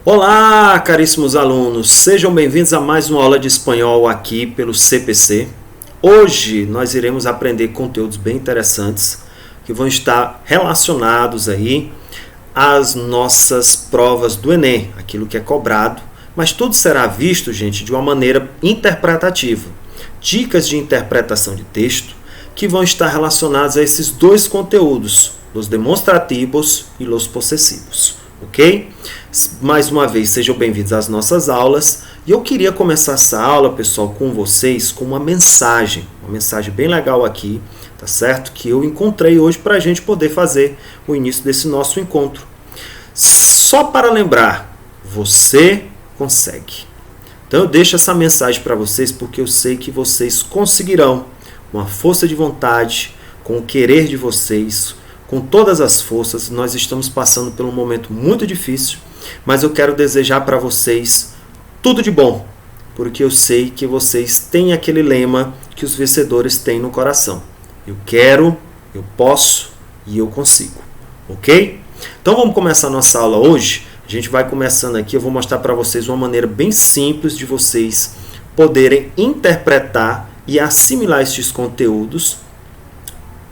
Olá, caríssimos alunos, sejam bem-vindos a mais uma aula de espanhol aqui pelo CPC. Hoje nós iremos aprender conteúdos bem interessantes que vão estar relacionados aí às nossas provas do Enem, aquilo que é cobrado, mas tudo será visto, gente, de uma maneira interpretativa. Dicas de interpretação de texto que vão estar relacionadas a esses dois conteúdos, os demonstrativos e os possessivos, ok? Mais uma vez, sejam bem-vindos às nossas aulas. E eu queria começar essa aula, pessoal, com vocês, com uma mensagem bem legal aqui, tá certo? Que eu encontrei hoje para a gente poder fazer o início desse nosso encontro. Só para lembrar, você consegue. Então eu deixo essa mensagem para vocês porque eu sei que vocês conseguirão, com a força de vontade, com o querer de vocês, com todas as forças. Nós estamos passando por um momento muito difícil, mas eu quero desejar para vocês tudo de bom, porque eu sei que vocês têm aquele lema que os vencedores têm no coração. Eu quero, eu posso e eu consigo, ok? Então vamos começar a nossa aula hoje. A gente vai começando aqui, eu vou mostrar para vocês uma maneira bem simples de vocês poderem interpretar e assimilar estes conteúdos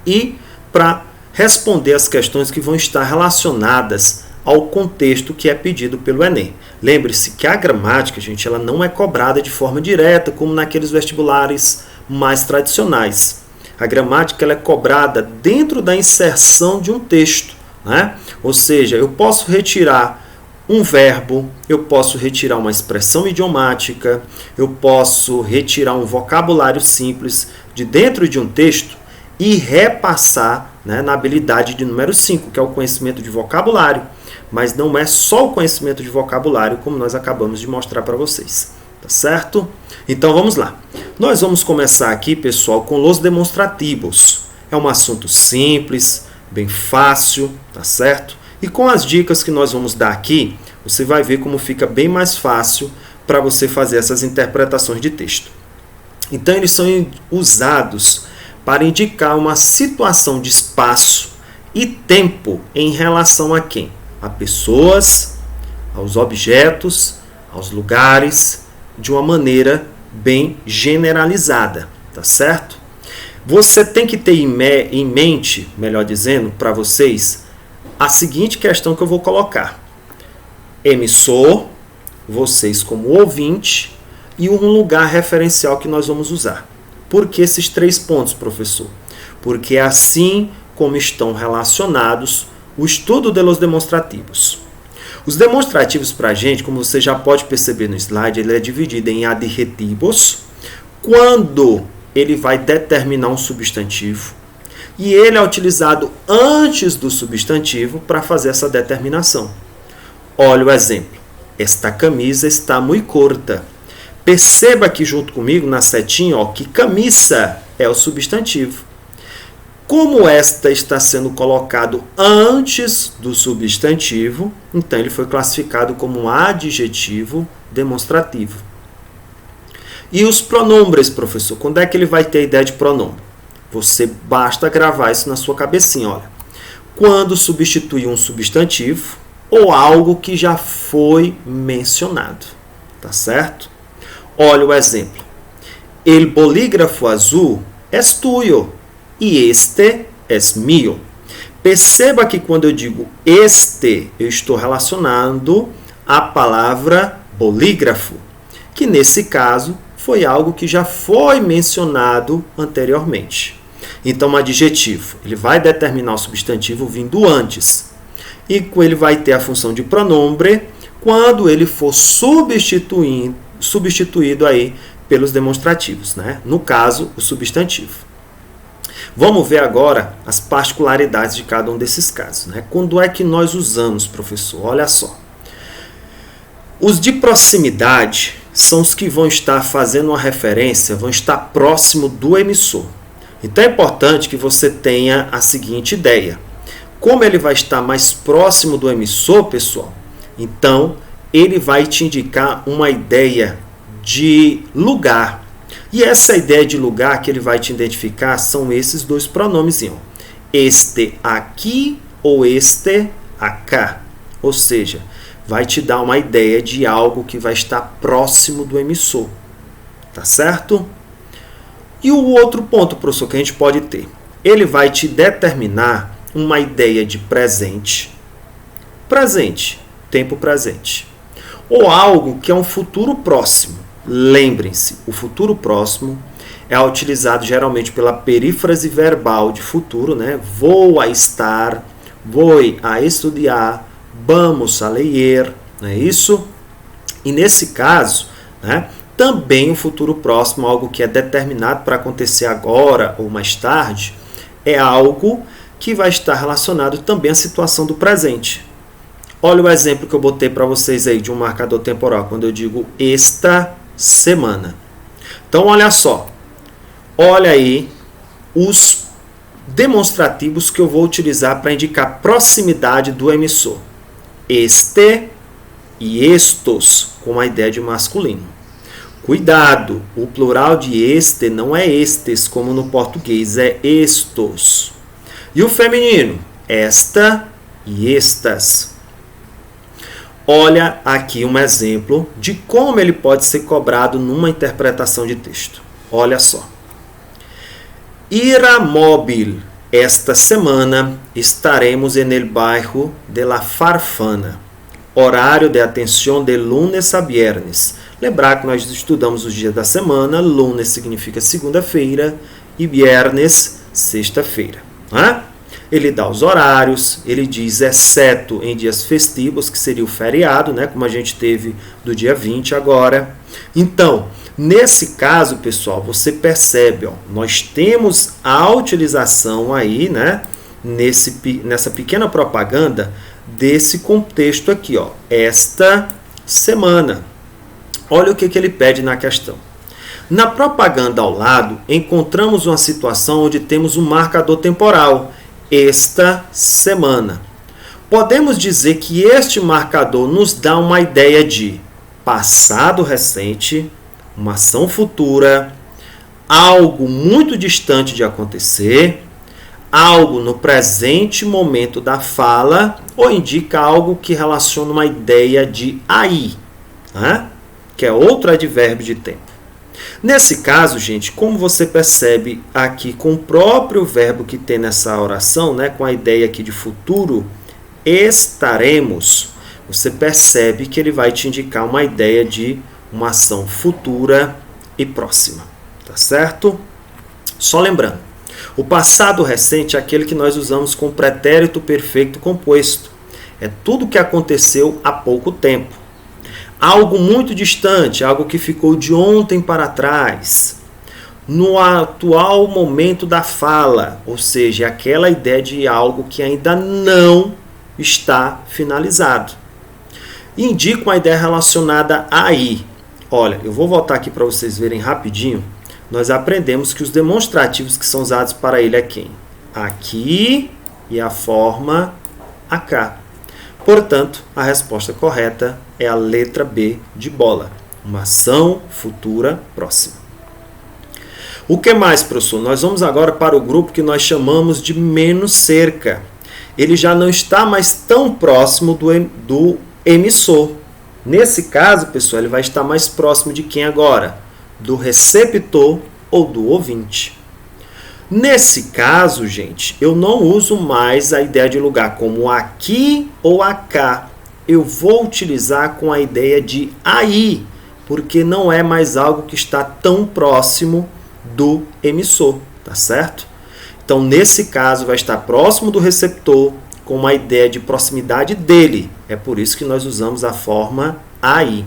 e para responder as questões que vão estar relacionadas ao contexto que é pedido pelo Enem. Lembre-se que a gramática, gente, ela não é cobrada de forma direta, como naqueles vestibulares mais tradicionais. A gramática ela é cobrada dentro da inserção de um texto, né? Ou seja, eu posso retirar um verbo, eu posso retirar uma expressão idiomática, eu posso retirar um vocabulário simples de dentro de um texto e repassar, né, na habilidade de número 5, que é o conhecimento de vocabulário. Mas não é só o conhecimento de vocabulário, como nós acabamos de mostrar para vocês. Tá certo? Então vamos lá. Nós vamos começar aqui, pessoal, com os demonstrativos. É um assunto simples, bem fácil, tá certo? E com as dicas que nós vamos dar aqui, você vai ver como fica bem mais fácil para você fazer essas interpretações de texto. Então eles são usados para indicar uma situação de espaço e tempo em relação a quem? A pessoas, aos objetos, aos lugares, de uma maneira bem generalizada, tá certo? Você tem que ter em mente, melhor dizendo, para vocês, a seguinte questão que eu vou colocar. Emissor, vocês como ouvinte e um lugar referencial que nós vamos usar. Por que esses 3 pontos, professor? Porque é assim como estão relacionados o estudo de los demonstrativos. Os demonstrativos para a gente, como você já pode perceber no slide, ele é dividido em adjetivos, quando ele vai determinar um substantivo, e ele é utilizado antes do substantivo para fazer essa determinação. Olha o exemplo. Esta camisa está muito curta. Perceba aqui junto comigo na setinha, ó, que camisa é o substantivo. Como esta está sendo colocado antes do substantivo, então ele foi classificado como um adjetivo demonstrativo. E os pronombres, professor? Quando é que ele vai ter a ideia de pronome? Você basta gravar isso na sua cabecinha, olha. Quando substituir um substantivo ou algo que já foi mencionado, tá certo? Olha o exemplo. El bolígrafo azul es tuyo e este es mío. Perceba que quando eu digo este, eu estou relacionando a palavra bolígrafo, que nesse caso foi algo que já foi mencionado anteriormente. Então, um adjetivo, ele vai determinar o substantivo vindo antes. E ele vai ter a função de pronombre quando ele for substituído aí pelos demonstrativos, né? No caso, o substantivo. Vamos ver agora as particularidades de cada um desses casos, né? Quando é que nós usamos, professor? Olha só. Os de proximidade são os que vão estar fazendo uma referência, vão estar próximo do emissor. Então é importante que você tenha a seguinte ideia. Como ele vai estar mais próximo do emissor, pessoal, então ele vai te indicar uma ideia de lugar. E essa ideia de lugar que ele vai te identificar são esses 2 pronomes. Este aqui ou este acá. Ou seja, vai te dar uma ideia de algo que vai estar próximo do emissor. Tá certo? E o outro ponto, professor, que a gente pode ter, ele vai te determinar uma ideia de presente, tempo presente, ou algo que é um futuro próximo. Lembrem-se, o futuro próximo é utilizado geralmente pela perífrase verbal de futuro, né? Vou a estar, vou a estudar, vamos a ler, não é isso? E nesse caso, né, também o futuro próximo, algo que é determinado para acontecer agora ou mais tarde, é algo que vai estar relacionado também à situação do presente. Olha o exemplo que eu botei para vocês aí de um marcador temporal, quando eu digo esta semana. Então, olha só. Olha aí os demonstrativos que eu vou utilizar para indicar proximidade do emissor. Este e estos, com a ideia de masculino. Cuidado, o plural de este não é estes, como no português, é estos. E o feminino? Esta e estas. Olha aqui um exemplo de como ele pode ser cobrado numa interpretação de texto. Olha só. Ir a móvel. Esta semana estaremos en el bairro de la Farfana. Horário de atenção de lunes a viernes. Lembrar que nós estudamos os dias da semana. Lunes significa segunda-feira e viernes, sexta-feira. Né? Ele dá os horários, ele diz exceto em dias festivos, que seria o feriado, né? Como a gente teve do dia 20 agora. Então, nesse caso, pessoal, você percebe, ó, nós temos a utilização aí, né? Nessa pequena propaganda desse contexto aqui, ó, esta semana. Olha o que ele pede na questão. Na propaganda ao lado, encontramos uma situação onde temos um marcador temporal, esta semana. Podemos dizer que este marcador nos dá uma ideia de passado recente, uma ação futura, algo muito distante de acontecer, algo no presente momento da fala, ou indica algo que relaciona uma ideia de aí, né? Que é outro advérbio de tempo. Nesse caso, gente, como você percebe aqui com o próprio verbo que tem nessa oração, né, com a ideia aqui de futuro, estaremos, você percebe que ele vai te indicar uma ideia de uma ação futura e próxima. Tá certo? Só lembrando, o passado recente é aquele que nós usamos com pretérito perfeito composto. É tudo que aconteceu há pouco tempo. Algo muito distante, algo que ficou de ontem para trás. No atual momento da fala, ou seja, aquela ideia de algo que ainda não está finalizado. Indica uma ideia relacionada a aí. Olha, eu vou voltar aqui para vocês verem rapidinho. Nós aprendemos que os demonstrativos que são usados para ele é quem? Aqui e a forma acá. Portanto, a resposta correta é a letra B de bola. Uma ação futura próxima. O que mais, professor? Nós vamos agora para o grupo que nós chamamos de menos cerca. Ele já não está mais tão próximo do emissor. Nesse caso, pessoal, ele vai estar mais próximo de quem agora? Do receptor ou do ouvinte. Nesse caso, gente, eu não uso mais a ideia de lugar como aqui ou acá. Eu vou utilizar com a ideia de aí, porque não é mais algo que está tão próximo do emissor, tá certo? Então, nesse caso, vai estar próximo do receptor com uma ideia de proximidade dele. É por isso que nós usamos a forma aí.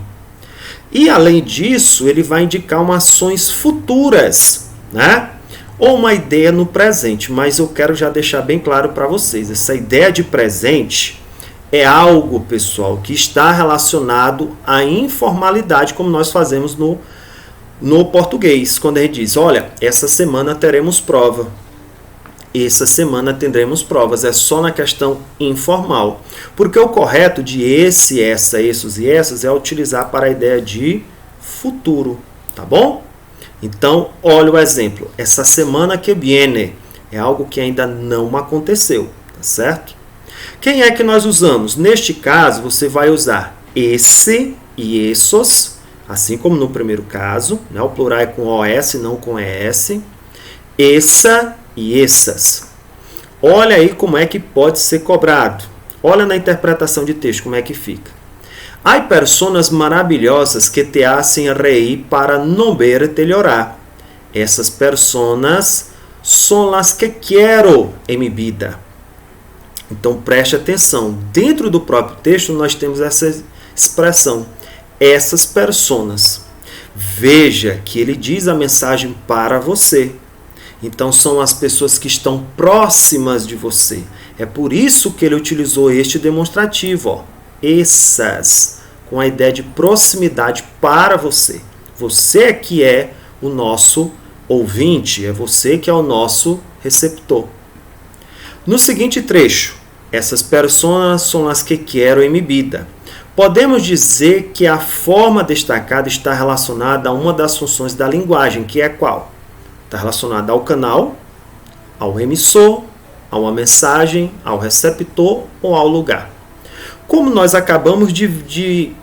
E, além disso, ele vai indicar umas ações futuras, né? Ou uma ideia no presente, mas eu quero já deixar bem claro para vocês, essa ideia de presente é algo, pessoal, que está relacionado à informalidade, como nós fazemos no português, quando a gente diz, olha, essa semana teremos prova, essa semana teremos provas, é só na questão informal, porque o correto de esse, essa, esses e essas é utilizar para a ideia de futuro, tá bom? Então, olha o exemplo. Essa semana que viene é algo que ainda não aconteceu, tá certo? Quem é que nós usamos? Neste caso, você vai usar esse e essos, assim como no primeiro caso, né? O plural é com OS, não com ES. Essa e essas. Olha aí como é que pode ser cobrado. Olha na interpretação de texto como é que fica. Hay personas maravillosas que te hacen reír para no verte llorar. Essas personas son las que quiero en mi vida. Então preste atenção. Dentro do próprio texto nós temos essa expressão. Essas personas. Veja que ele diz a mensagem para você. Então são as pessoas que estão próximas de você. É por isso que ele utilizou este demonstrativo. Ó. Essas, com a ideia de proximidade para você. Você é que é o nosso ouvinte, é você que é o nosso receptor. No seguinte trecho, essas personas são as que quero em mi vida. Podemos dizer que a forma destacada está relacionada a uma das funções da linguagem, que é qual? Está relacionada ao canal, ao emissor, a uma mensagem, ao receptor ou ao lugar. Como nós acabamos de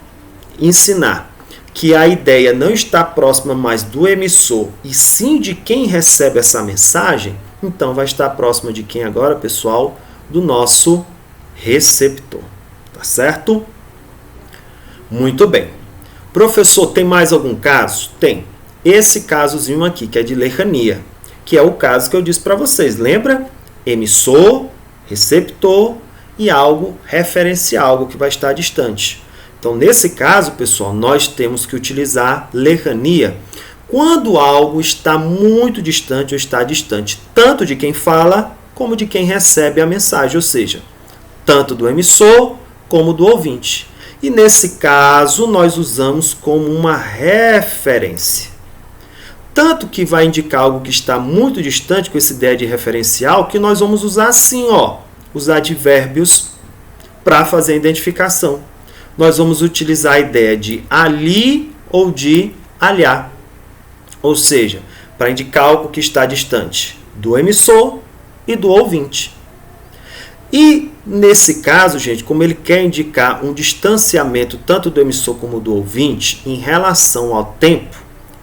ensinar que a ideia não está próxima mais do emissor e sim de quem recebe essa mensagem, então vai estar próxima de quem agora, pessoal? Do nosso receptor. Tá certo? Muito bem. Professor, tem mais algum caso? Tem. Esse casozinho aqui, que é de lejania, que é o caso que eu disse para vocês. Lembra? Emissor, receptor e algo referencial, algo que vai estar distante. Então, nesse caso, pessoal, nós temos que utilizar lejania quando algo está muito distante ou está distante, tanto de quem fala como de quem recebe a mensagem, ou seja, tanto do emissor como do ouvinte. E nesse caso, nós usamos como uma referência. Tanto que vai indicar algo que está muito distante com essa ideia de referencial, que nós vamos usar assim, ó, os advérbios para fazer a identificação. Nós vamos utilizar a ideia de ali ou de aliar. Ou seja, para indicar algo que está distante do emissor e do ouvinte. E nesse caso, gente, como ele quer indicar um distanciamento tanto do emissor como do ouvinte em relação ao tempo,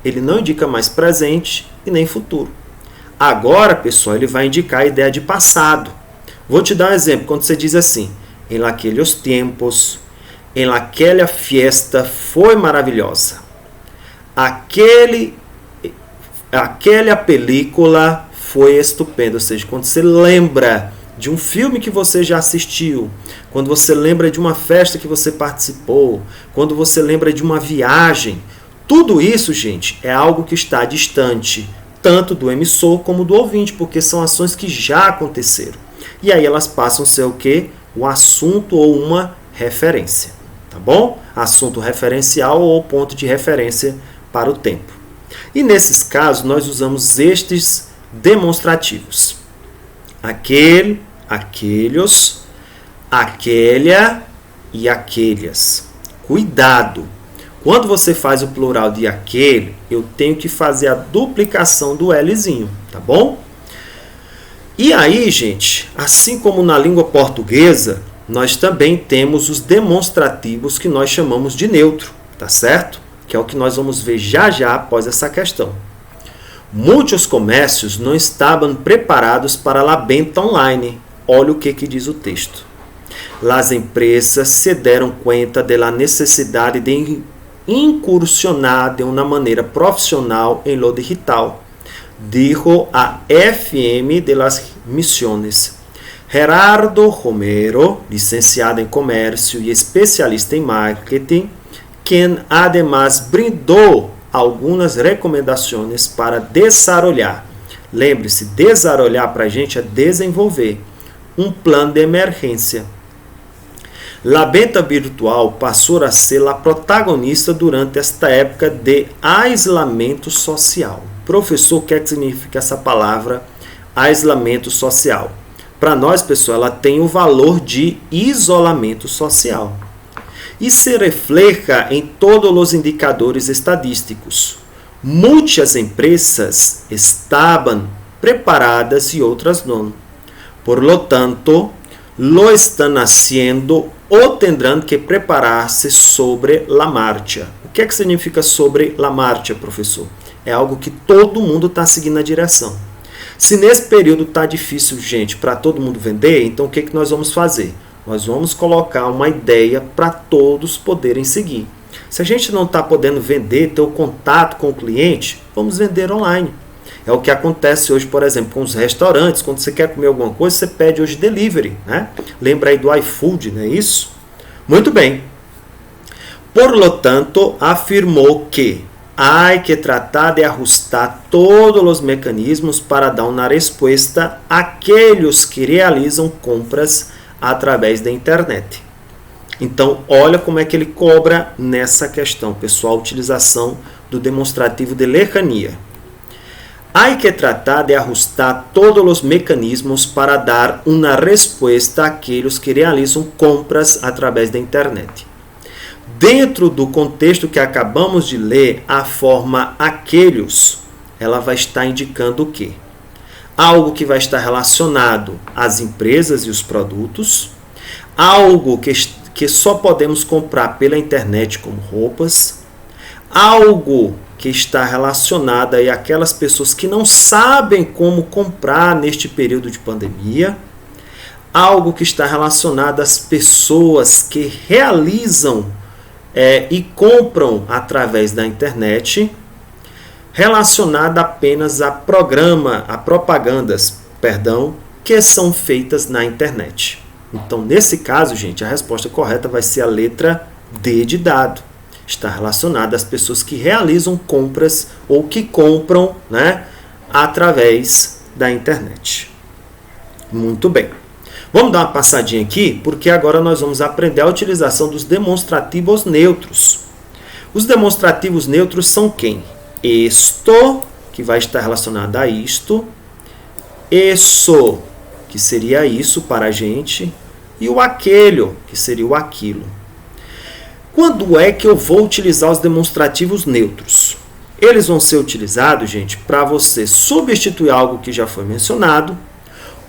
ele não indica mais presente e nem futuro. Agora, pessoal, ele vai indicar a ideia de passado. Vou te dar um exemplo. Quando você diz assim, em aqueles tempos, em aquela fiesta foi maravilhosa. Aquela película foi estupenda. Ou seja, quando você lembra de um filme que você já assistiu, quando você lembra de uma festa que você participou, quando você lembra de uma viagem, tudo isso, gente, é algo que está distante, tanto do emissor como do ouvinte, porque são ações que já aconteceram. E aí elas passam a ser o quê? Um assunto ou uma referência. Tá bom? Assunto referencial ou ponto de referência para o tempo. E nesses casos, nós usamos estes demonstrativos. Aquele, aqueles, aquela e aquelas. Cuidado! Quando você faz o plural de aquele, eu tenho que fazer a duplicação do Lzinho, tá bom? E aí, gente, assim como na língua portuguesa, nós também temos os demonstrativos que nós chamamos de neutro, tá certo? Que é o que nós vamos ver já já após essa questão. Muitos comércios não estavam preparados para a venda online. Olha o que diz o texto. As empresas se deram conta da necessidade de incursionar de uma maneira profissional em lo digital, dijo a FM de las Misiones. Gerardo Romero, licenciado em comércio e especialista em marketing, quem además brindou algumas recomendações para desarrollar. Lembre-se, desarrollar para a gente é desenvolver um plano de emergência. A venda virtual passou a ser a protagonista durante esta época de isolamento social. Professor, o que é que significa essa palavra isolamento social? Para nós, pessoal, ela tem o valor de isolamento social. E se refleja em todos os indicadores estadísticos. Muitas empresas estavam preparadas e outras não. Por lo tanto, lo están haciendo o tendrán que preparar-se sobre la marcha. O que é que significa sobre la marcha, professor? É algo que todo mundo está seguindo a direção. Se nesse período está difícil, gente, para todo mundo vender, então o que, que nós vamos fazer? Nós vamos colocar uma ideia para todos poderem seguir. Se a gente não está podendo vender, ter o contato com o cliente, vamos vender online. É o que acontece hoje, por exemplo, com os restaurantes. Quando você quer comer alguma coisa, você pede hoje delivery, né? Lembra aí do iFood, não é isso? Muito bem. Por lo tanto, afirmou que há que tratar de ajustar todos os mecanismos para dar uma resposta àqueles que realizam compras através da internet. Então, olha como é que ele cobra nessa questão, pessoal, a utilização do demonstrativo de lejanía. Há que tratar de ajustar todos os mecanismos para dar uma resposta àqueles que realizam compras através da internet. Dentro do contexto que acabamos de ler, a forma aqueles, ela vai estar indicando o quê? Algo que vai estar relacionado às empresas e os produtos, algo que só podemos comprar pela internet como roupas, algo que está relacionado aí àquelas pessoas que não sabem como comprar neste período de pandemia, algo que está relacionado às pessoas que realizam e compram através da internet, relacionado apenas a propagandas, que são feitas na internet. Então, nesse caso, gente, a resposta correta vai ser a letra D de dado. Está relacionada às pessoas que realizam compras ou que compram, né, através da internet. Muito bem. Vamos dar uma passadinha aqui, porque agora nós vamos aprender a utilização dos demonstrativos neutros. Os demonstrativos neutros são quem? Esto, que vai estar relacionado a isto. Eso, que seria isso para a gente. E o aquele, que seria o aquilo. Quando é que eu vou utilizar os demonstrativos neutros? Eles vão ser utilizados, gente, para você substituir algo que já foi mencionado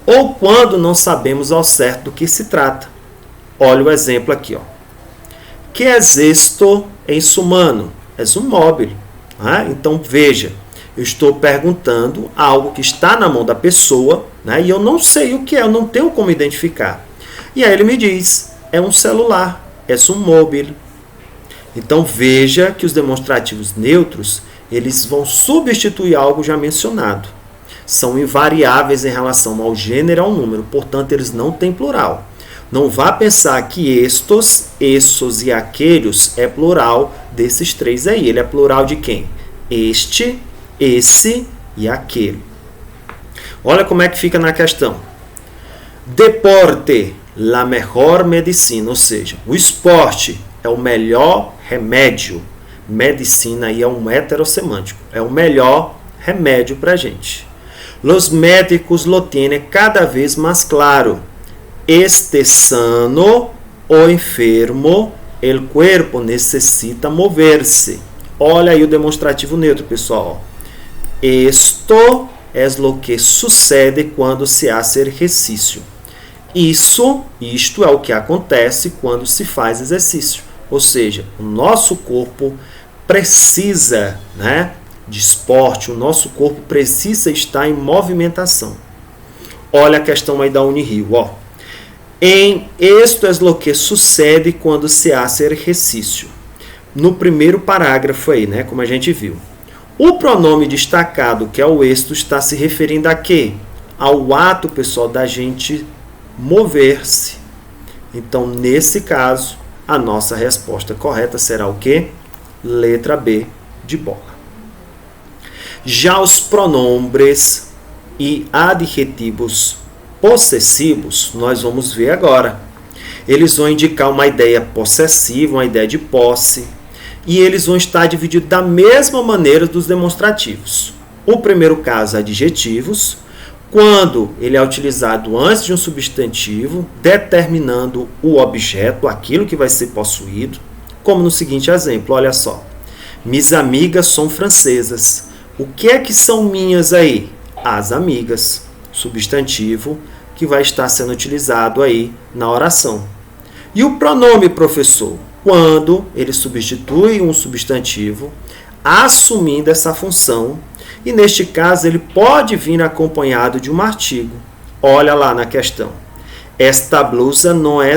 ou quando não sabemos ao certo do que se trata. Olha o exemplo aqui. Ó. Que es esto em su mano? Es um móvel. Né? Então, veja, eu estou perguntando algo que está na mão da pessoa, né? E eu não sei o que é, eu não tenho como identificar. E aí ele me diz, é um celular, é um móvel. Então, veja que os demonstrativos neutros, eles vão substituir algo já mencionado. São invariáveis em relação ao gênero e ao número, portanto, eles não têm plural. Não vá pensar que estes, esses e aqueles é plural desses três aí. Ele é plural de quem? Este, esse e aquele. Olha como é que fica na questão. Deporte, la mejor medicina, ou seja, o esporte é o melhor remédio. Medicina aí é um heterossemântico. É o melhor remédio para a gente. Los médicos lo tienen cada vez más claro. Este sano o enfermo, el cuerpo necessita mover-se. Olha aí o demonstrativo neutro, pessoal. Esto es lo que sucede quando se hace exercício. Isto é o que acontece quando se faz exercício. Ou seja, o nosso corpo precisa, né, de esporte, o nosso corpo precisa estar em movimentação. Olha a questão aí da Unirio, ó. Esto es lo que sucede quando se hace exercício. No primeiro parágrafo aí, né, como a gente viu. O pronome destacado, que é o esto, está se referindo a quê? Ao ato, pessoal, da gente mover-se. Então, nesse caso, a nossa resposta correta será o quê? Letra B de bola. Já os pronombres e adjetivos possessivos, nós vamos ver agora. Eles vão indicar uma ideia possessiva, uma ideia de posse, e eles vão estar divididos da mesma maneira dos demonstrativos. O primeiro caso, adjetivos, quando ele é utilizado antes de um substantivo, determinando o objeto, aquilo que vai ser possuído, como no seguinte exemplo, olha só. Mis amigas são francesas. O que é que são minhas aí? As amigas. Substantivo que vai estar sendo utilizado aí na oração. E o pronome, professor? Quando ele substitui um substantivo, assumindo essa função, e neste caso ele pode vir acompanhado de um artigo. Olha lá na questão. Esta blusa não é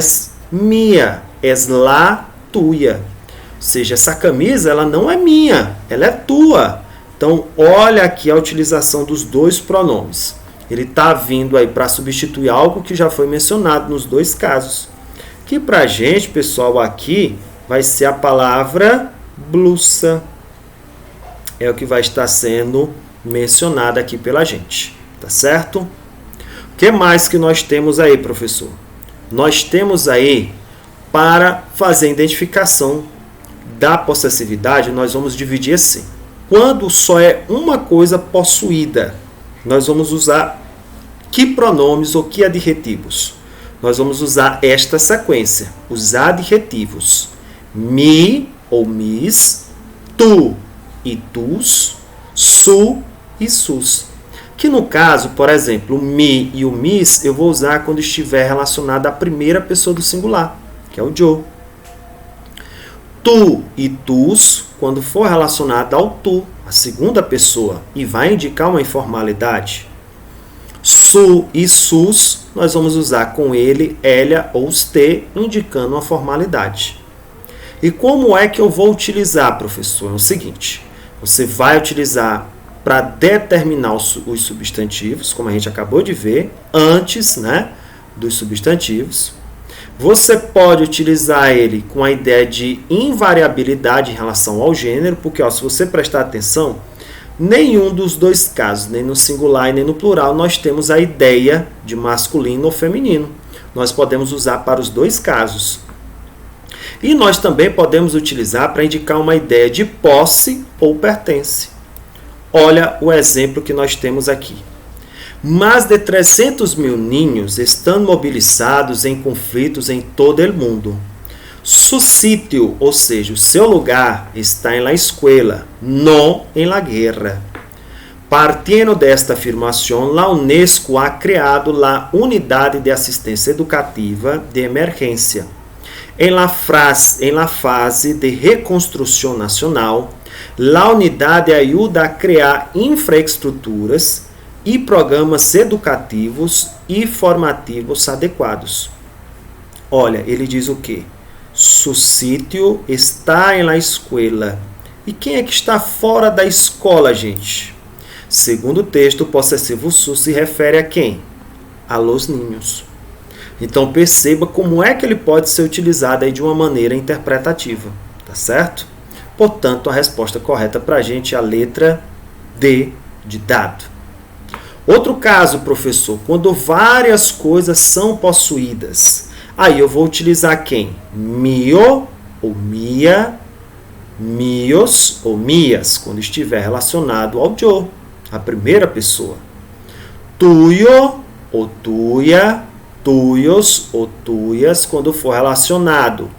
minha, é la tuya. Ou seja, essa camisa ela não é minha, ela é tua. Então, olha aqui a utilização dos dois pronomes. Ele está vindo aí para substituir algo que já foi mencionado nos dois casos. Que para a gente, pessoal, aqui vai ser a palavra blusa. É o que vai estar sendo mencionado aqui pela gente. Tá certo? O que mais que nós temos aí, professor? Nós temos aí, para fazer a identificação da possessividade, nós vamos dividir assim. Quando só é uma coisa possuída, nós vamos usar que pronomes ou que adjetivos? Nós vamos usar esta sequência, os adjetivos. Mi ou mis, tu e tus, su e sus. Que no caso, por exemplo, o mi e o mis, eu vou usar quando estiver relacionado à primeira pessoa do singular, que é o yo. Tu e tus, quando for relacionado ao tu, a segunda pessoa, e vai indicar uma informalidade. Su e sus, nós vamos usar com ele, ela ou ste, indicando uma formalidade. E como é que eu vou utilizar, professor? É o seguinte, você vai utilizar para determinar os substantivos, como a gente acabou de ver, antes, né, dos substantivos. Você pode utilizar ele com a ideia de invariabilidade em relação ao gênero, porque ó, se você prestar atenção, nenhum dos dois casos, nem no singular e nem no plural, nós temos a ideia de masculino ou feminino. Nós podemos usar para os dois casos. E nós também podemos utilizar para indicar uma ideia de posse ou pertence. Olha o exemplo que nós temos aqui. Mais de 300 mil niños estão mobilizados em conflitos em todo o mundo. Su sitio, ou seja, o seu lugar, está em la escuela, não em la guerra. Partindo desta afirmação, a Unesco ha criado a Unidade de Assistência Educativa de Emergência. Em la fase de reconstrução nacional, a unidade ajuda a criar infraestruturas e programas educativos e formativos adequados. Olha, ele diz o quê? Su sítio está em la escuela. E quem é que está fora da escola, gente? Segundo o texto, o possessivo su se refere a quem? A los niños. Então perceba como é que ele pode ser utilizado aí de uma maneira interpretativa, tá certo? Portanto, a resposta correta para a gente é a letra D de dado. Outro caso, professor, quando várias coisas são possuídas. Aí eu vou utilizar quem? Mio ou mia, mios ou mias, quando estiver relacionado ao yo, a primeira pessoa. Tuyo ou tuya, tuyos ou tuyas, quando for relacionado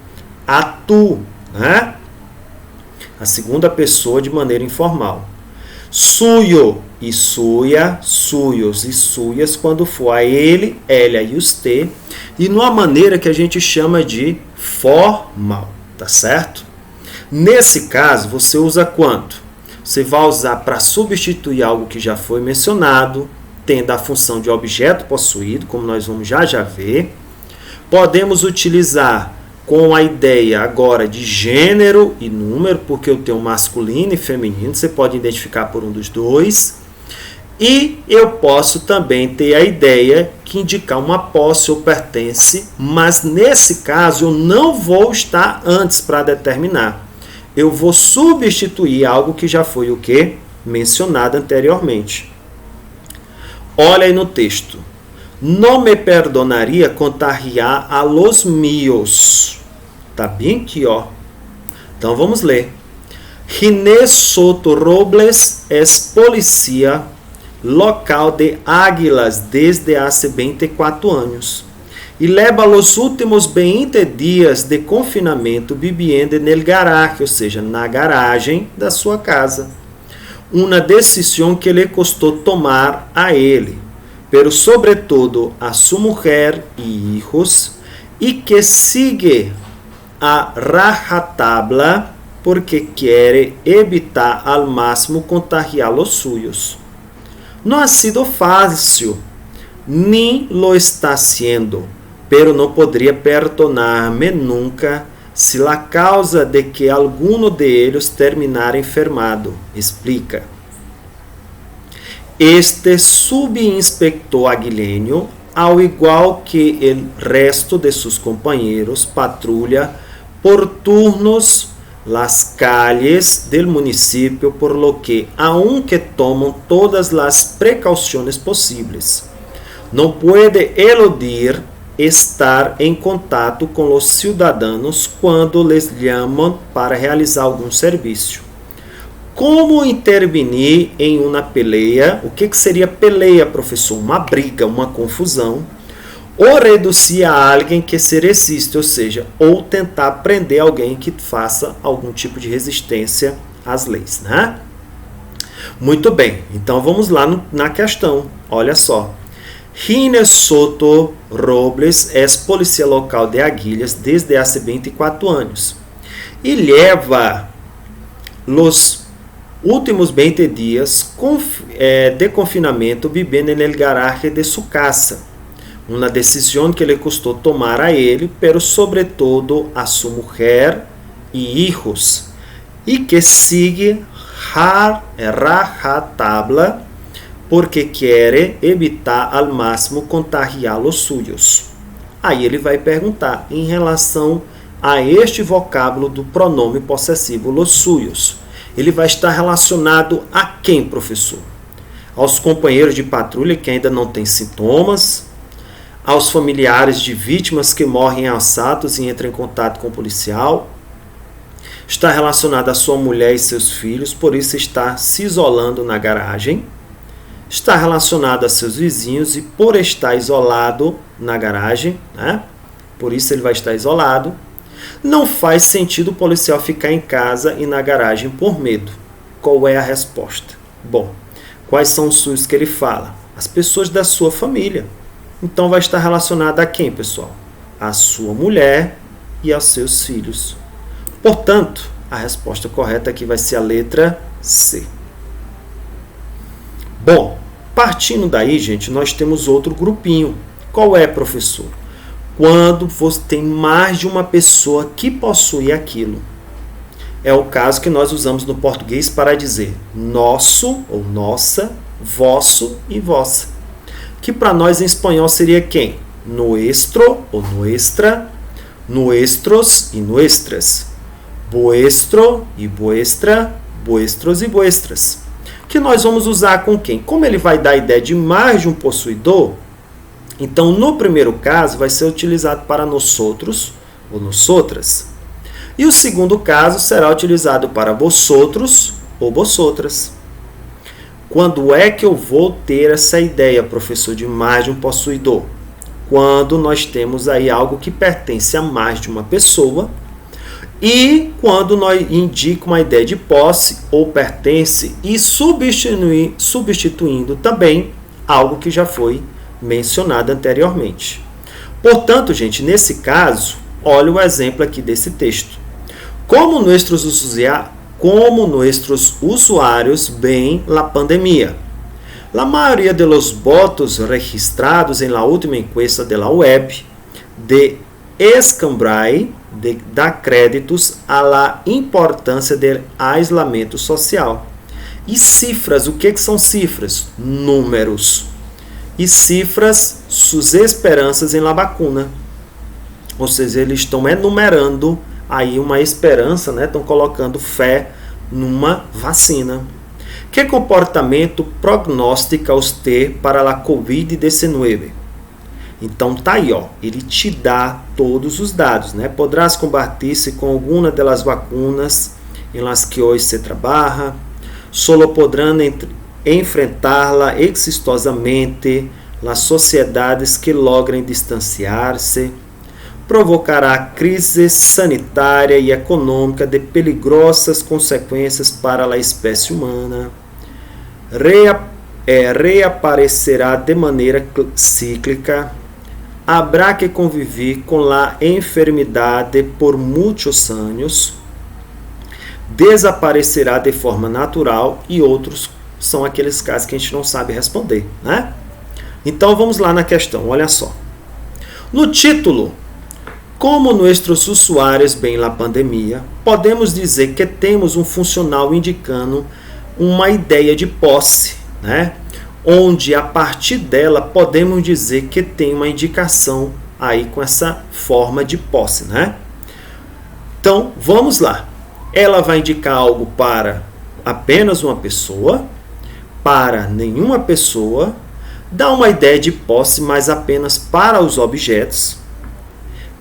a tu, né? A segunda pessoa de maneira informal. Suyo e suya, suyos e suyas, quando for a ele, ela e os te, e numa maneira que a gente chama de formal, tá certo? Nesse caso, você usa quando? Você vai usar para substituir algo que já foi mencionado, tendo a função de objeto possuído, como nós vamos já ver. Podemos utilizar com a ideia agora de gênero e número, porque eu tenho masculino e feminino, você pode identificar por um dos dois. E eu posso também ter a ideia que indicar uma posse ou pertence, mas nesse caso eu não vou estar antes para determinar. Eu vou substituir algo que já foi o quê? Mencionado anteriormente. Olha aí no texto. No me perdonaria contagiar a los míos. Tá bem aqui, ó. Então vamos ler. Ginés Soto Robles es policía local de Águilas desde hace 24 anos. E leva os últimos 20 dias de confinamento viviendo en el garaje, ou seja, na garagem da sua casa. Uma decisão que lhe custou tomar a ele. pero sobre todo a su mujer y hijos, y que sigue a rajatabla porque quiere evitar al máximo contagiar los suyos. No ha sido fácil, ni lo está haciendo, pero no podría perdonarme nunca si la causa de que alguno de ellos terminara enfermado, explica. Este subinspector aguileño, ao igual que el resto de sus compañeros, patrulla por turnos las calles del municipio, por lo que, aunque toman todas las precauciones posibles, no puede eludir estar em contato com os cidadãos quando les chamam para realizar algum serviço. Como intervenir em uma peleia? O que seria peleia, professor? Uma briga, uma confusão. Ou reduzir a alguém que se resiste, ou seja, ou tentar prender alguém que faça algum tipo de resistência às leis, né? Muito bem, então vamos lá na questão. Olha só. Gines Soto Robles é polícia local de Aguilhas desde há 24 anos e leva os últimos 20 dias de confinamento vivendo no garaje de sua casa. Uma decisão que lhe custou tomar a ele, pero sobretudo a sua mulher e hijos, e que sigue rajatabla porque quer evitar ao máximo contagiar os suyos. Aí ele vai perguntar em relação a este vocábulo do pronome possessivo los suyos. Ele vai estar relacionado a quem, professor? Aos companheiros de patrulha que ainda não têm sintomas, aos familiares de vítimas que morrem em assaltos e entram em contato com o policial. Está relacionado a sua mulher e seus filhos, por isso está se isolando na garagem. Está relacionado a seus vizinhos e por estar isolado na garagem, né? Por isso ele vai estar isolado. Não faz sentido o policial ficar em casa e na garagem por medo. Qual é a resposta? Bom, quais são os sujos que ele fala? As pessoas da sua família. Então vai estar relacionado a quem, pessoal? A sua mulher e aos seus filhos. Portanto, a resposta correta aqui vai ser a letra C. Bom, partindo daí, gente, nós temos outro grupinho. Qual é, professor? Quando você tem mais de uma pessoa que possui aquilo. É o caso que nós usamos no português para dizer nosso ou nossa, vosso e vossa. Que para nós em espanhol seria quem? Nuestro ou nuestra, nuestros e nuestras, vuestro e vuestra, vuestros e vuestras. Que nós vamos usar com quem? Como ele vai dar a ideia de mais de um possuidor, então no primeiro caso vai ser utilizado para nosotros ou nosotras. E o segundo caso será utilizado para vosotros ou vosotras. Quando é que eu vou ter essa ideia, professor, de mais de um possuidor? Quando nós temos aí algo que pertence a mais de uma pessoa e quando nós indica uma ideia de posse ou pertence e substituindo também algo que já foi mencionado anteriormente. Portanto, gente, nesse caso, olha o exemplo aqui desse texto. Como nossos usuários ven la pandemia? La mayoría de los votos registrados en la última encuesta de la web de Escambray dá créditos à la importância do isolamento social. E cifras, o que são cifras? Números. E cifras, suas esperanças em la vacuna. Ou seja, eles estão enumerando aí uma esperança, né? Estão colocando fé numa vacina. Que comportamento prognóstica usted para a COVID-19? Então tá aí, ó, ele te dá todos os dados, né? Podrás combatir-se com alguma das vacunas em las que hoje se trabalha, solo podrán enfrentar-la exitosamente las sociedades que logrem distanciar-se, provocará crise sanitária e econômica de peligrosas consequências para a espécie humana, reaparecerá de maneira cíclica. Habrá que conviver com a enfermidade por muitos anos. Desaparecerá de forma natural e outros são aqueles casos que a gente não sabe responder, né? Então vamos lá na questão, olha só. No título, como nossos usuários bem na pandemia, podemos dizer que temos um funcional indicando uma ideia de posse, né? Onde a partir dela podemos dizer que tem uma indicação aí com essa forma de posse, né? Então, vamos lá. Ela vai indicar algo para apenas uma pessoa, para nenhuma pessoa, dá uma ideia de posse, mas apenas para os objetos,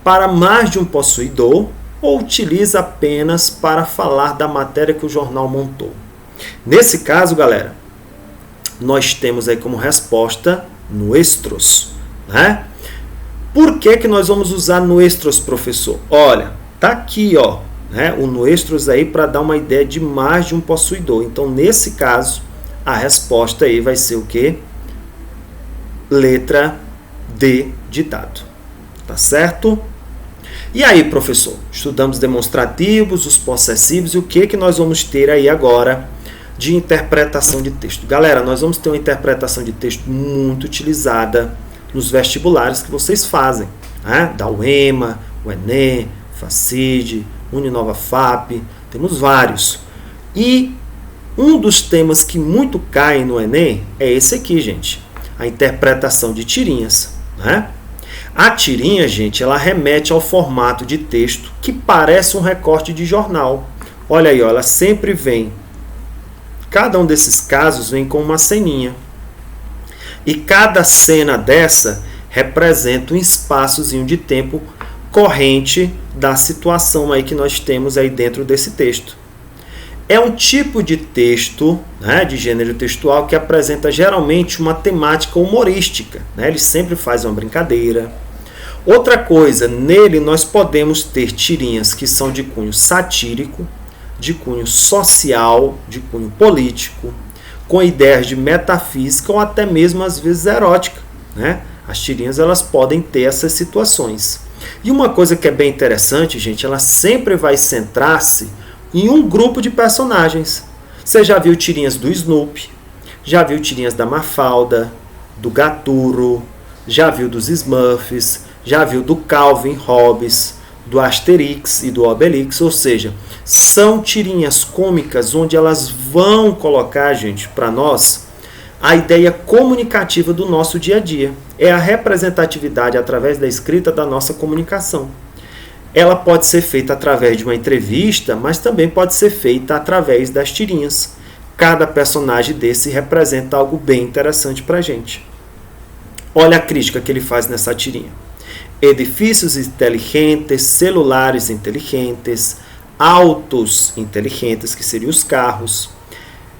para mais de um possuidor, ou utiliza apenas para falar da matéria que o jornal montou. Nesse caso, galera, nós temos aí como resposta nuestros, né? Por que nós vamos usar nuestros, professor? Olha, tá aqui, ó, né, o nuestros aí para dar uma ideia de mais de um possuidor. Então, nesse caso, a resposta aí vai ser o quê? Letra D de dado. Tá certo? E aí, professor? Estudamos demonstrativos, os possessivos e o que nós vamos ter aí agora de interpretação de texto. Galera, nós vamos ter uma interpretação de texto muito utilizada nos vestibulares que vocês fazem, né? Da UEMA, o Enem, Facid, Uninova FAP, temos vários. E um dos temas que muito caem no Enem é esse aqui, gente. A interpretação de tirinhas, né? A tirinha, gente, ela remete ao formato de texto que parece um recorte de jornal. Olha aí, ó, ela sempre vem. Cada um desses casos vem com uma ceninha. E cada cena dessa representa um espaçozinho de tempo corrente da situação aí que nós temos aí dentro desse texto. É um tipo de texto, né, de gênero textual que apresenta geralmente uma temática humorística, né? Ele sempre faz uma brincadeira. Outra coisa, nele nós podemos ter tirinhas que são de cunho satírico, de cunho social, de cunho político, com ideias de metafísica ou até mesmo às vezes erótica, né? As tirinhas elas podem ter essas situações. E uma coisa que é bem interessante, gente, ela sempre vai centrar-se em um grupo de personagens. Você já viu tirinhas do Snoopy, já viu tirinhas da Mafalda, do Gaturo, já viu dos Smurfs, já viu do Calvin Hobbes, do Asterix e do Obelix, ou seja, são tirinhas cômicas onde elas vão colocar, gente, para nós, a ideia comunicativa do nosso dia a dia. É a representatividade através da escrita da nossa comunicação. Ela pode ser feita através de uma entrevista, mas também pode ser feita através das tirinhas. Cada personagem desse representa algo bem interessante para a gente. Olha a crítica que ele faz nessa tirinha. Edifícios inteligentes, celulares inteligentes, autos inteligentes, que seriam os carros,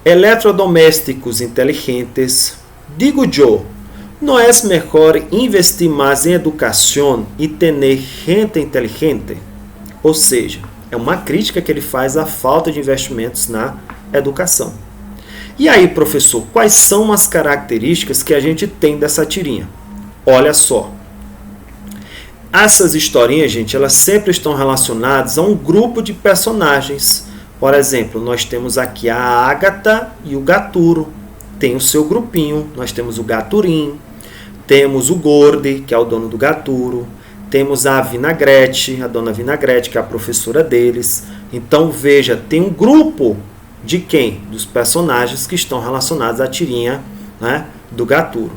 eletrodomésticos inteligentes. Digo eu, não é melhor investir mais em educação e ter gente inteligente? Ou seja, é uma crítica que ele faz à falta de investimentos na educação. E aí, professor, quais são as características que a gente tem dessa tirinha? Olha só. Essas historinhas, gente, elas sempre estão relacionadas a um grupo de personagens. Por exemplo, nós temos aqui a Ágata e o Gaturo. Tem o seu grupinho. Nós temos o Gaturim. Temos o Gordi, que é o dono do Gaturo. Temos a Vinagrete, a dona Vinagrete, que é a professora deles. Então, veja, tem um grupo de quem? Dos personagens que estão relacionados à tirinha, né, do Gaturo.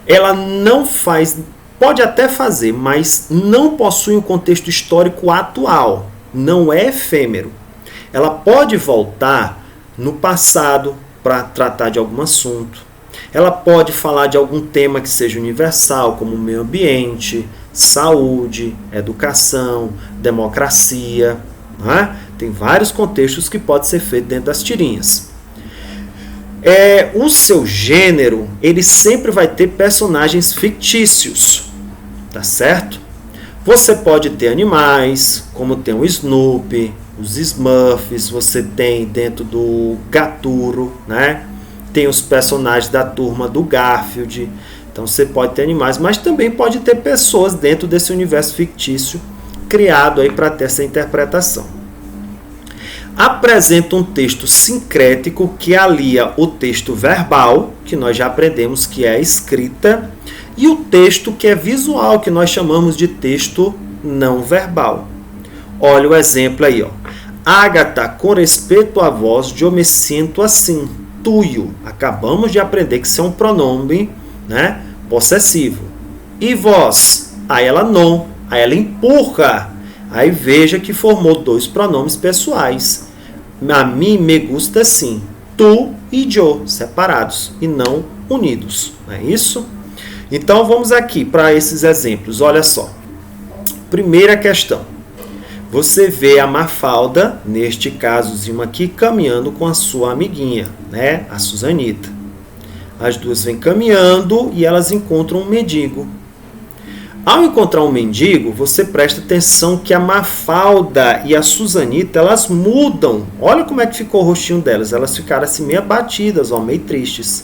Ela não faz, pode até fazer, mas não possui um contexto histórico atual. Não é efêmero. Ela pode voltar no passado para tratar de algum assunto. Ela pode falar de algum tema que seja universal, como meio ambiente, saúde, educação, democracia. Né? Tem vários contextos que pode ser feito dentro das tirinhas. O seu gênero, ele sempre vai ter personagens fictícios, tá certo? Você pode ter animais, como tem o Snoopy, os Smurfs, você tem dentro do Gaturo, né? tem os personagens da turma do Garfield. Então você pode ter animais, mas também pode ter pessoas dentro desse universo fictício criado aí para ter essa interpretação. Apresenta um texto sincrético que alia o texto verbal, que nós já aprendemos que é a escrita, e o texto que é visual, que nós chamamos de texto não verbal. Olha o exemplo aí, ó. Ágata, com respeito à voz, eu me sinto assim, tuyo. Acabamos de aprender que isso é um pronome, né, possessivo. E vós? Aí ela não, aí ela empurra. Aí veja que formou dois pronomes pessoais. A mim me gusta assim, tu e eu, separados e não unidos. Não é isso? Então vamos aqui para esses exemplos. Olha só. Primeira questão. Você vê a Mafalda, neste casozinho aqui, caminhando com a sua amiguinha, né? A Susanita. As duas vêm caminhando e elas encontram um mendigo. Ao encontrar um mendigo, você presta atenção que a Mafalda e a Susanita, elas mudam. Olha como é que ficou o rostinho delas. Elas ficaram assim meio abatidas, ó, meio tristes.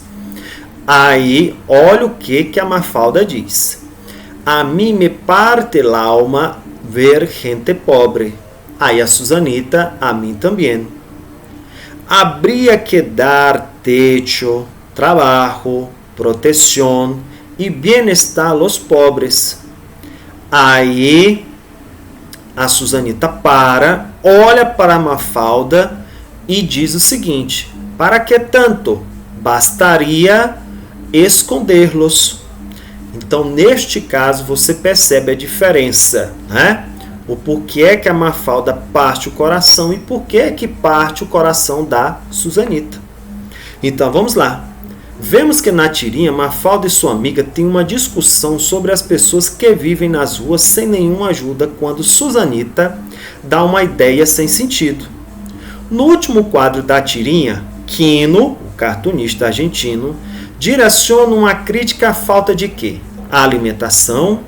Aí, olha o que a Mafalda diz. A mim me parte el alma ver gente pobre. Aí a Susanita, a mim também. Habría que dar techo, trabajo, protección y bienestar a los pobres. Aí a Susanita olha para a Mafalda e diz o seguinte: para que tanto? Bastaria escondê-los. Então, neste caso, você percebe a diferença, né? O porquê que a Mafalda parte o coração e porquê que parte o coração da Susanita. Então, vamos lá. Vemos que na tirinha, Mafalda e sua amiga têm uma discussão sobre as pessoas que vivem nas ruas sem nenhuma ajuda, quando Susanita dá uma ideia sem sentido. No último quadro da tirinha, Quino, o cartunista argentino, direciona uma crítica à falta de quê? A alimentação,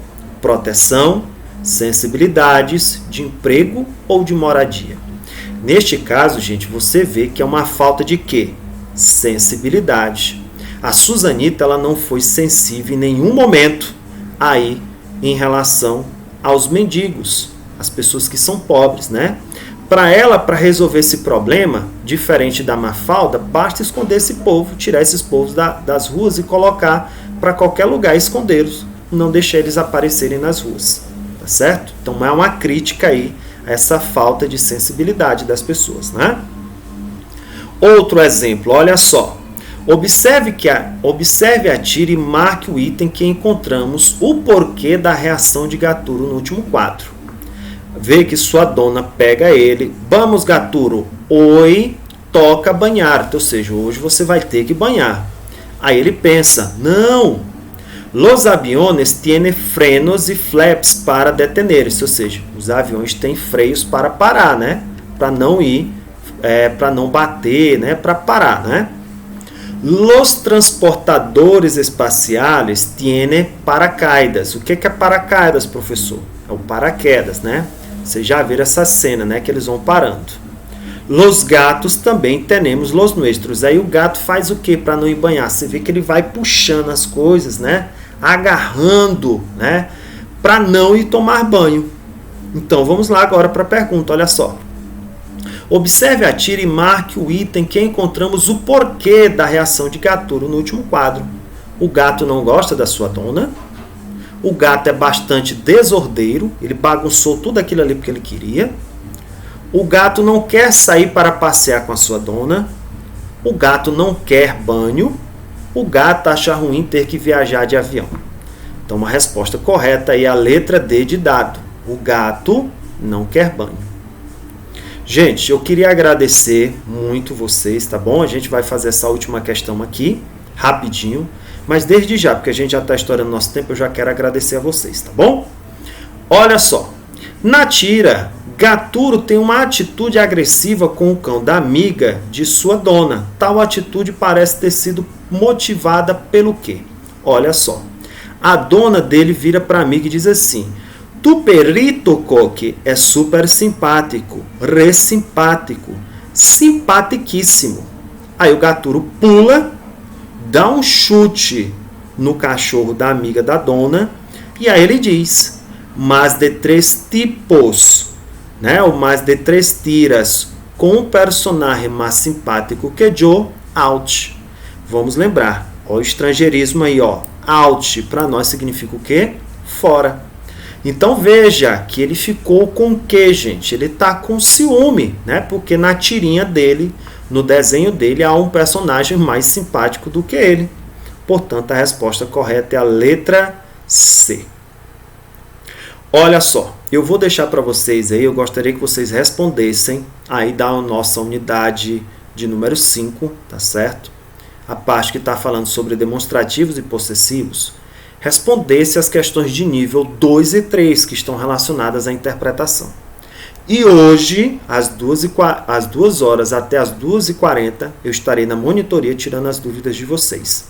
proteção, sensibilidades, de emprego ou de moradia. Neste caso, gente, você vê que é uma falta de quê? Sensibilidade. A Susanita, ela não foi sensível em nenhum momento aí em relação aos mendigos, as pessoas que são pobres, né? Para ela, para resolver esse problema, diferente da Mafalda, basta esconder esse povo, tirar esses povos das ruas e colocar para qualquer lugar, escondê-los, não deixar eles aparecerem nas ruas, tá certo? Então é uma crítica aí a essa falta de sensibilidade das pessoas, né? Outro exemplo, olha só. Observe a tira e marque o item que encontramos o porquê da reação de Gaturo no último quadro. Vê que sua dona pega ele. Vamos, Gaturo. Oi, toca banhar. Ou seja, hoje você vai ter que banhar. Aí ele pensa, não. Los aviones tienen frenos e flaps para detener-se. Ou seja, os aviões têm freios para parar, né? Para não ir, para não bater, né? Para parar, né? Los transportadores espaciales tienen paracaídas. O que é paracaídas, professor? É o paraquedas, né? Vocês já viram essa cena, né? Que eles vão parando. Los gatos também temos los nuestros. Aí o gato faz o que para não ir banhar? Você vê que ele vai puxando as coisas, né? Agarrando, né? Para não ir tomar banho. Então vamos lá agora para a pergunta, olha só. Observe a tira e marque o item que encontramos o porquê da reação de Gaturo no último quadro. O gato não gosta da sua dona. O gato é bastante desordeiro. Ele bagunçou tudo aquilo ali porque ele queria. O gato não quer sair para passear com a sua dona. O gato não quer banho. O gato acha ruim ter que viajar de avião. Então, uma resposta correta aí é a letra D de dado. O gato não quer banho. Gente, eu queria agradecer muito vocês, tá bom? A gente vai fazer essa última questão aqui, rapidinho. Mas desde já, porque a gente já está estourando nosso tempo, eu já quero agradecer a vocês, tá bom? Olha só. Na tira, Gaturo tem uma atitude agressiva com o cão da amiga de sua dona. Tal atitude parece ter sido motivada pelo quê? Olha só. A dona dele vira para a amiga e diz assim: tu perrito, Coque, é super simpático, re simpático, simpaticíssimo. Aí o Gaturo pula dá um chute no cachorro da amiga da dona, e aí ele diz, más de 3 tipos, né? Ou más de 3 tiras, com um personagem mais simpático que eu, out. Vamos lembrar, ó, o estrangeirismo aí, ó, out, para nós significa o quê? Fora. Então veja que ele ficou com o quê, gente? Ele tá com ciúme, né? Porque na tirinha dele, no desenho dele, há um personagem mais simpático do que ele. Portanto, a resposta correta é a letra C. Olha só, eu vou deixar para vocês aí, eu gostaria que vocês respondessem aí da nossa unidade de número 5, tá certo? A parte que está falando sobre demonstrativos e possessivos. Respondesse as questões de nível 2 e 3 que estão relacionadas à interpretação. E hoje, às 2 horas até às 2h40, eu estarei na monitoria tirando as dúvidas de vocês.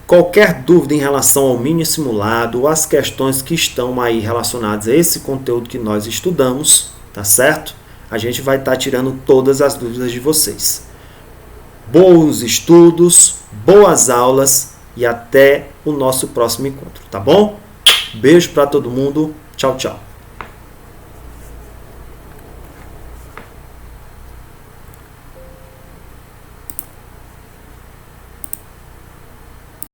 Qualquer dúvida em relação ao mini simulado ou às questões que estão aí relacionadas a esse conteúdo que nós estudamos, tá certo? A gente vai estar tirando todas as dúvidas de vocês. Bons estudos, boas aulas e até o nosso próximo encontro, tá bom? Beijo para todo mundo. Tchau, tchau.